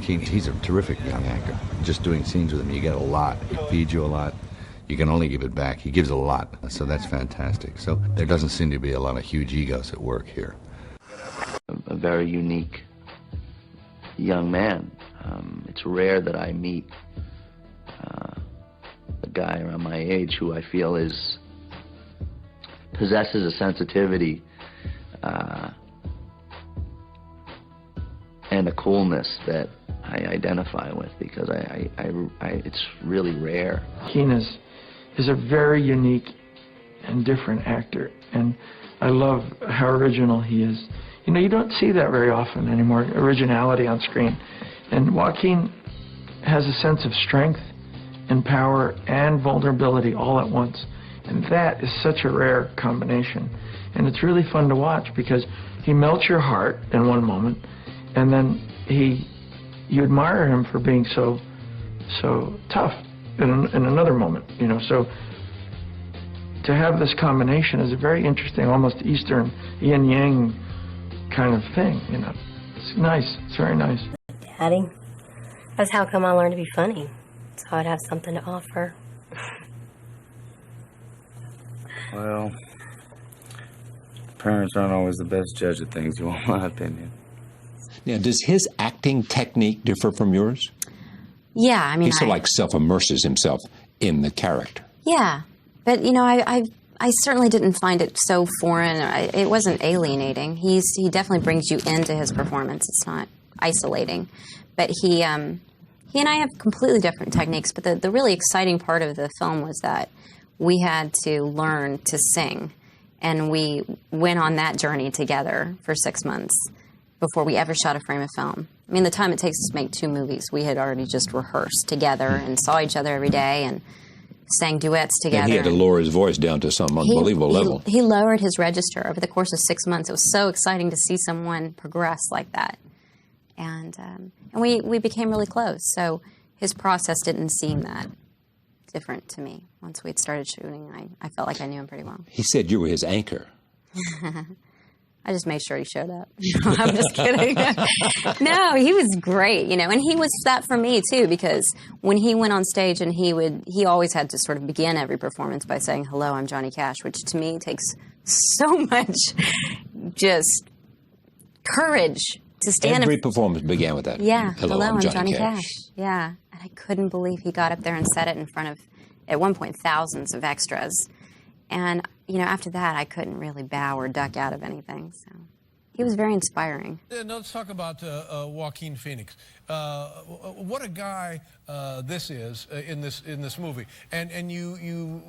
Joaquin, he's a terrific young actor. Just doing scenes with him, you get a lot. He feeds you a lot. You can only give it back. He gives a lot, so that's fantastic. So there doesn't seem to be a lot of huge egos at work here. A very unique young man. It's rare that I meet a guy around my age who I feel possesses a sensitivity and a coolness that I identify with, because it's really rare. Joaquin is a very unique and different actor, and I love how original he is. You know, you don't see that very often anymore, originality on screen. And Joaquin has a sense of strength and power and vulnerability all at once. And that is such a rare combination. And it's really fun to watch because he melts your heart in one moment, and then you admire him for being so tough in another moment, you know. So to have this combination is a very interesting, almost Eastern yin-yang kind of thing, you know. It's nice. It's very nice. Daddy, that's how come I learned to be funny, so I'd have something to offer. Well, parents aren't always the best judge of things, you want my opinion. Now, does his acting technique differ from yours? Yeah, I mean, he sort of like self-immerses himself in the character. Yeah, but you know, I certainly didn't find it so foreign. It wasn't alienating. He definitely brings you into his performance. It's not isolating, but he and I have completely different techniques. But the really exciting part of the film was that we had to learn to sing, and we went on that journey together for 6 months before we ever shot a frame of film. I mean, the time it takes us to make 2 movies, we had already just rehearsed together and saw each other every day and sang duets together. And he had to lower his voice down to some unbelievable level. He lowered his register over the course of 6 months. It was so exciting to see someone progress like that. And we became really close. So his process didn't seem that different to me. Once we'd started shooting, I felt like I knew him pretty well. He said you were his anchor. I just made sure he showed up. I'm just kidding. No, he was great, you know, and he was that for me too, because when he went on stage and he always had to sort of begin every performance by saying, "Hello, I'm Johnny Cash," which to me takes so much just courage to stand. Every performance began with that. Yeah, Hello, I'm Johnny Cash. Yeah, and I couldn't believe he got up there and said it in front of, at one point, thousands of extras. And, you know, after that, I couldn't really bow or duck out of anything. So he was very inspiring. Now let's talk about Joaquin Phoenix. What a guy this is in this movie. And you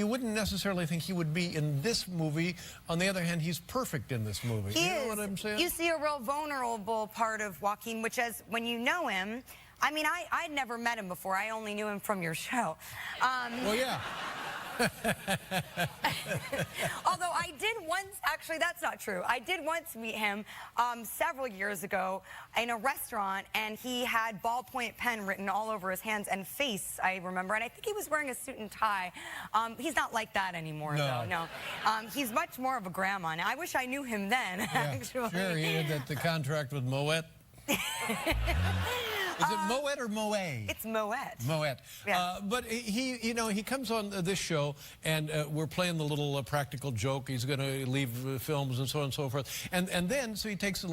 wouldn't necessarily think he would be in this movie. On the other hand, he's perfect in this movie. He you know is. what I'm saying? You see a real vulnerable part of Joaquin, which is when you know him. I mean, I'd never met him before. I only knew him from your show. Well, yeah. Although I did once, actually that's not true. I did once meet him several years ago in a restaurant, and he had ballpoint pen written all over his hands and face, I remember, and I think he was wearing a suit and tie. He's not like that ananymore, though, no. He's much more of a grandma now. I wish I knew him then, actually. Sure, he had the contract with Moet. Is it Moet or Moet? It's Moet. Moet. Yeah. But he comes on this show, and we're playing the little practical joke. He's going to leave films and so on and so forth. And then, so he takes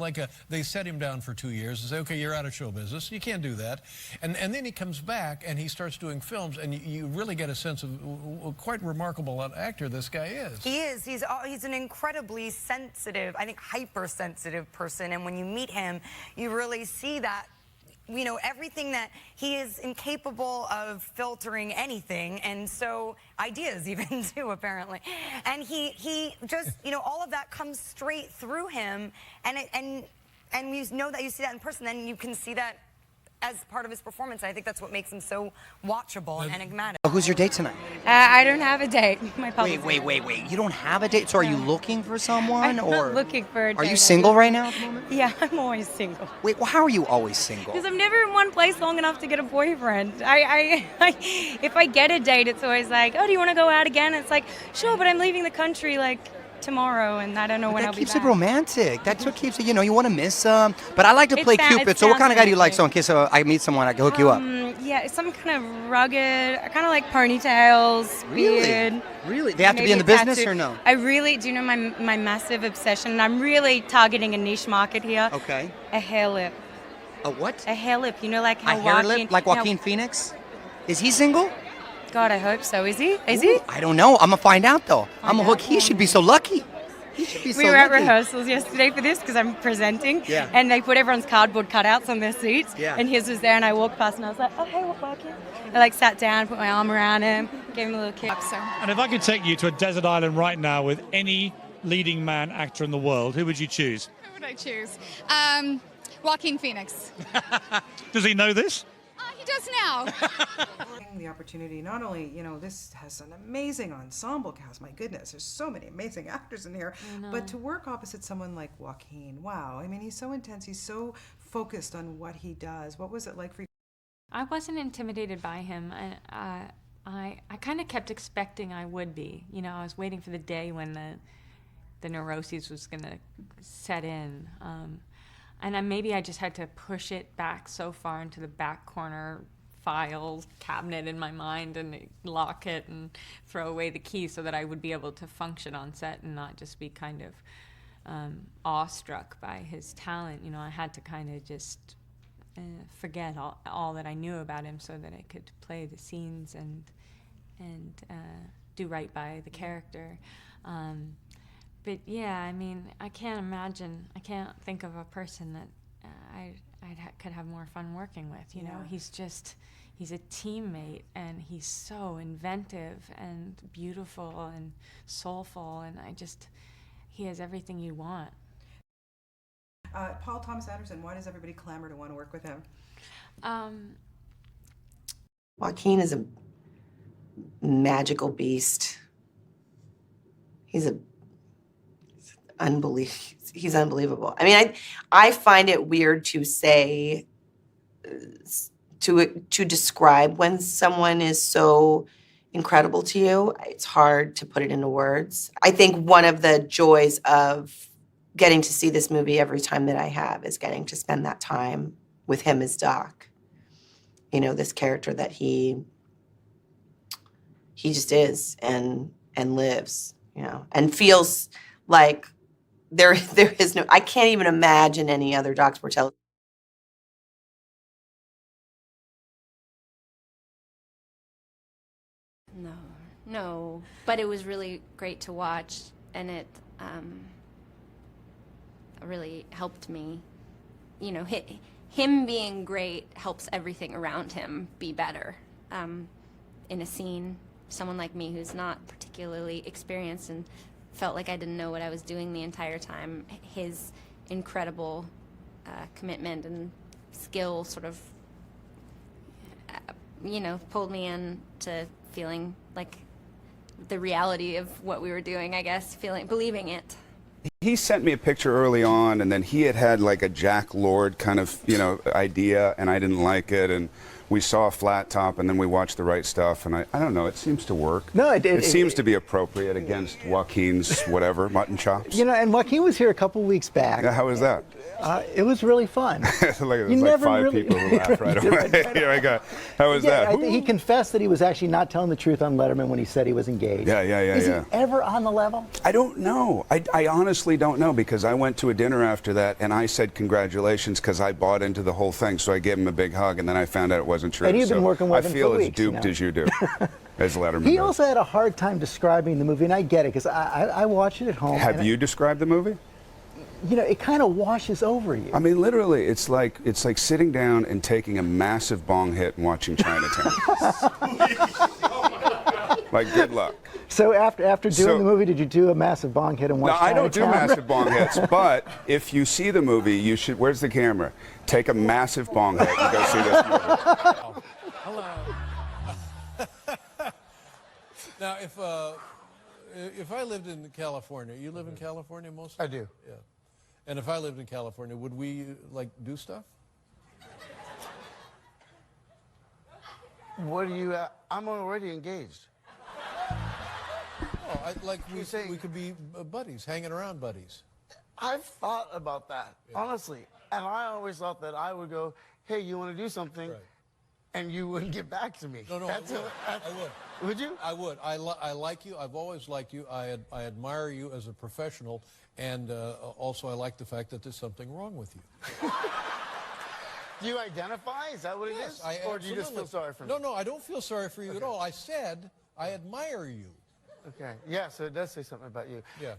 they set him down for 2 years and say, okay, you're out of show business. You can't do that. And then he comes back, and he starts doing films, and you really get a sense of quite remarkable actor this guy is. He is. He's an incredibly sensitive, I think hypersensitive person. And when you meet him, you really see that, you know, everything that he is incapable of filtering anything, and so ideas even too, apparently. And he just, you know, all of that comes straight through him, and you know that you see that in person, then you can see that as part of his performance. I think that's what makes him so watchable and enigmatic. Who's your date tonight? I don't have a date. My publicist. Wait. You don't have a date? So are you looking for someone? I'm or not looking for a date. Are you single right now at the moment? Yeah, I'm always single. Wait, well, how are you always single? Because I'm never in one place long enough to get a boyfriend. If I get a date, it's always like, oh, do you want to go out again? It's like, sure, but I'm leaving the country like tomorrow, and I don't know when I'll That be keeps back. it romantic. That's what keeps it, you know, you want to miss them. But I like to It's play fa- Cupid, it's so what kind of guy do you like? fascinating. So in case I meet someone, I can hook you up. Yeah, some kind of rugged. I kind of like ponytails, Really? beard. Really? They have to be maybe in the a business tattoo. or no? I really do. You know my massive obsession. And I'm really targeting a niche market here. Okay. A hair lip. A what? A hair lip. You know, like how A hair Joaquin, lip? Like you know- Joaquin Phoenix? Is he single? God, I hope so. Is he? Is he? I don't know. I'm going to find out, though. I'm going to hook. He should be so lucky. He should be so We were at lucky. rehearsals yesterday for this because I'm presenting. Yeah. And they put everyone's cardboard cutouts on their seats. Yeah. And his was there, and I walked past, and I was like, oh, hey, what working? I like sat down, put my arm around him, gave him a little kiss. And if I could take you to a desert island right now with any leading man actor in the world, who would you choose? Who would I choose? Joaquin Phoenix. Does he know this? He does now. The opportunity, not only, you know, this has an amazing ensemble cast, my goodness, there's so many amazing actors in here, but to work opposite someone like Joaquin, wow, I mean, he's so intense, he's so focused on what he does. What was it like for you? I wasn't intimidated by him. I kind of kept expecting I would be. You know, I was waiting for the day when the neuroses was going to set in. And maybe I just had to push it back so far into the back corner file cabinet in my mind and lock it and throw away the key so that I would be able to function on set and not just be kind of awestruck by his talent. You know, I had to kind of just forget all that I knew about him so that I could play the scenes and do right by the character. But yeah, I mean, I can't think of a person that could have more fun working with. You know, he's a teammate, and he's so inventive and beautiful and soulful, and he has everything you want. Paul Thomas Anderson, why does everybody clamor to want to work with him? Joaquin is a magical beast. He's unbelievable. I mean, I find it weird to say, to describe when someone is so incredible to you. It's hard to put it into words. I think one of the joys of getting to see this movie every time that I have is getting to spend that time with him as Doc. You know, this character that he just is and lives, you know, and feels like there is no, I can't even imagine any other Doc Sportello. No, but it was really great to watch, and it really helped me. You know, him being great helps everything around him be better. In a scene, someone like me who's not particularly experienced and felt like I didn't know what I was doing the entire time, his incredible commitment and skill sort of, you know, pulled me into feeling like the reality of what we were doing, I guess, believing it. He sent me a picture early on, and then he had like a Jack Lord kind of, you know, idea, and I didn't like it, and we saw a flat top, and then we watched The Right Stuff, and I don't know, it seems to work. No, it seems to be appropriate against Joaquin's whatever, mutton chops. You know, and Joaquin was here a couple weeks back. Yeah, how was that? It was really fun. There's like 5 people who laughed right away. Here I go. How was that? He confessed that he was actually not telling the truth on Letterman when he said he was engaged. Is he ever on the level? I don't know. I honestly don't know, because I went to a dinner after that and I said congratulations because I bought into the whole thing. So I gave him a big hug, and then I found out it wasn't true. And you've been working with him I feel for as weeks, duped as you do, as Letterman He does. also had a hard time describing the movie, and I get it because I watched it at home. Have you described the movie? You know, it kind of washes over you. I mean, literally, it's like sitting down and taking a massive bong hit and watching Chinatown. Like, good luck. So after doing the movie, did you do a massive bong hit and watch No, I don't do Chinatown? massive bong hits, but if you see the movie, you should, where's the camera? Take a massive bong hit and go see this movie. Hello. Now, if I lived in California, you live in California mostly? I do. Yeah. And if I lived in California, would we, like, do stuff? What do you, I'm already engaged. Oh, We could be buddies, hanging around buddies. I've thought about that, honestly. And I always thought that I would go, hey, you want to do something? Right. And you wouldn't get back to me. No, I would. Would you? I would. I like you. I've always liked you. I admire you as a professional. And also I like the fact that there's something wrong with you. Do you identify? Is that what it is? Or do you just feel sorry for me? No, I don't feel sorry for you at all. I said I admire you. Okay. Yeah, so it does say something about you. Yeah.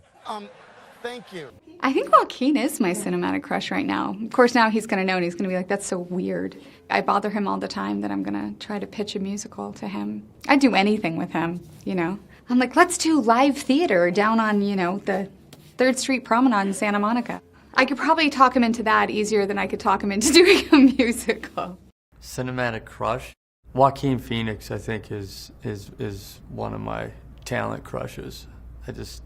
Thank you. I think Joaquin is my cinematic crush right now. Of course, now he's going to know and he's going to be like, that's so weird. I bother him all the time that I'm going to try to pitch a musical to him. I'd do anything with him, you know. I'm like, let's do live theater down on, you know, the 3rd Street Promenade in Santa Monica. I could probably talk him into that easier than I could talk him into doing a musical. Cinematic crush? Joaquin Phoenix, I think, is one of my talent crushes. I just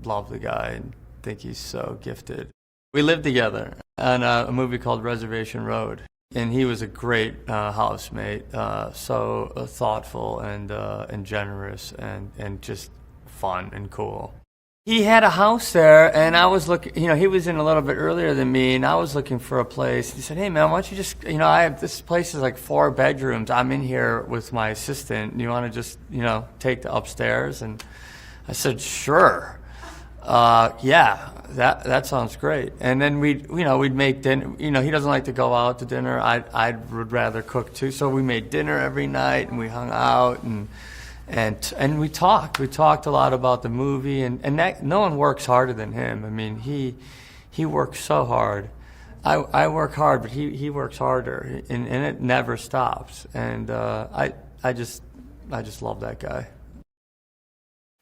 love the guy and think he's so gifted. We lived together on a movie called Reservation Road, and he was a great housemate, so thoughtful and generous and just fun and cool. He had a house there, and I was looking, you know, he was in a little bit earlier than me, and I was looking for a place. He said, hey, man, why don't you just, you know, this place is like 4 bedrooms. I'm in here with my assistant. You want to just, you know, take the upstairs? And I said, sure. Yeah, that sounds great. And then we'd make dinner. You know, he doesn't like to go out to dinner. I would rather cook too. So we made dinner every night, and we hung out, and we talked. We talked a lot about the movie, and that, no one works harder than him. I mean, he works so hard. I work hard, but he works harder, and it never stops. And I just love that guy.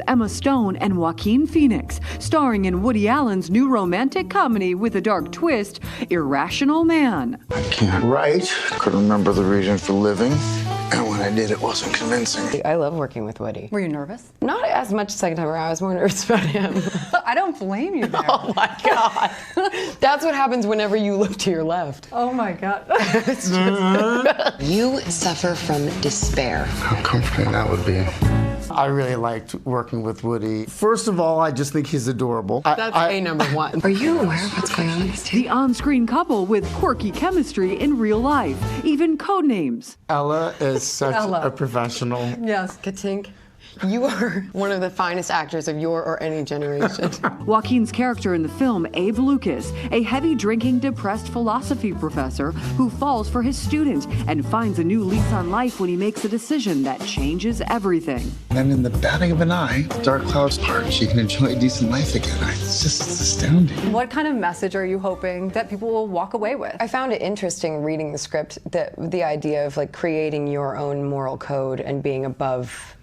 Emma Stone and Joaquin Phoenix, starring in Woody Allen's new romantic comedy with a dark twist, Irrational Man. I can't write. Couldn't remember the reason for living. And when I did, it wasn't convincing. I love working with Woody. Were you nervous? Not as much the second time around. I was more nervous about him. I don't blame you there. Oh my God. That's what happens whenever you look to your left. Oh my God. It's just... You suffer from despair. How comforting that would be. I really liked working with Woody. First of all, I just think he's adorable. That's a number one. Are you aware of what's going on? The on-screen couple with quirky chemistry in real life, even code names. Ella is such a professional. Yes. Katink, you are one of the finest actors of your or any generation. Joaquin's character in the film, Abe Lucas, a heavy-drinking, depressed philosophy professor who falls for his student and finds a new lease on life when he makes a decision that changes everything. And in the batting of an eye, dark clouds part, she can enjoy a decent life again. It's astounding. What kind of message are you hoping that people will walk away with? I found it interesting reading the script, that the idea of like creating your own moral code and being above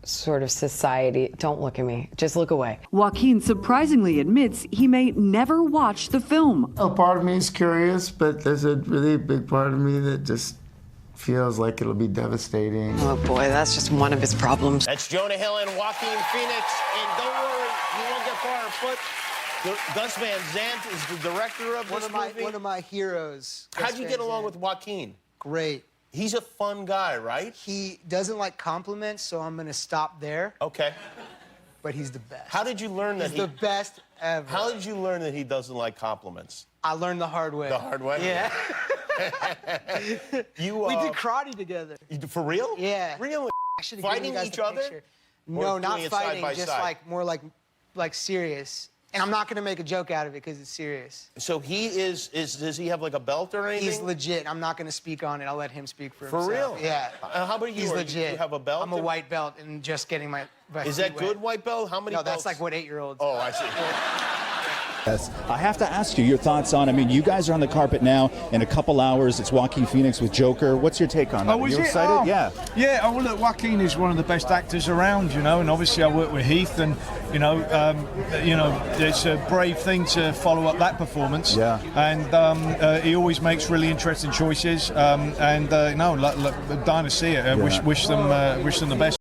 sort of society. Don't look at me. Just look away. Joaquin surprisingly admits he may never watch the film. A part of me is curious, but there's a really big part of me that just feels like it'll be devastating. Oh boy, that's just one of his problems. That's Jonah Hill and Joaquin Phoenix. And don't worry, you won't get far afoot. Gus Van Sant is the director of this movie. One of my heroes. How'd you get along with Joaquin? Great. He's a fun guy, right? He doesn't like compliments, so I'm gonna stop there. Okay. But he's the best. How did you learn that he's the best ever? How did you learn that he doesn't like compliments? I learned the hard way. The hard way? Yeah. We did karate together. For real? Yeah. Really? Fighting each other? No, not fighting. Just like more like serious. And I'm not gonna make a joke out of it because it's serious. So he does he have like a belt or anything? He's legit. I'm not gonna speak on it. I'll let him speak for himself. For real? Yeah. How about you? He's legit. You have a belt? I'm a white belt and just getting my Is that good white belt? How many No, belts? that's like what 8-year-olds. Oh, I see. Yes. I have to ask you your thoughts on, I mean, you guys are on the carpet now. In a couple hours, it's Joaquin Phoenix with Joker. What's your take on that? Are you excited? Oh. Yeah. Yeah, well, look, Joaquin is one of the best actors around, you know, and obviously I work with Heath, and, you know, it's a brave thing to follow up that performance. Yeah. And he always makes really interesting choices, dying to see it. Wish them the best.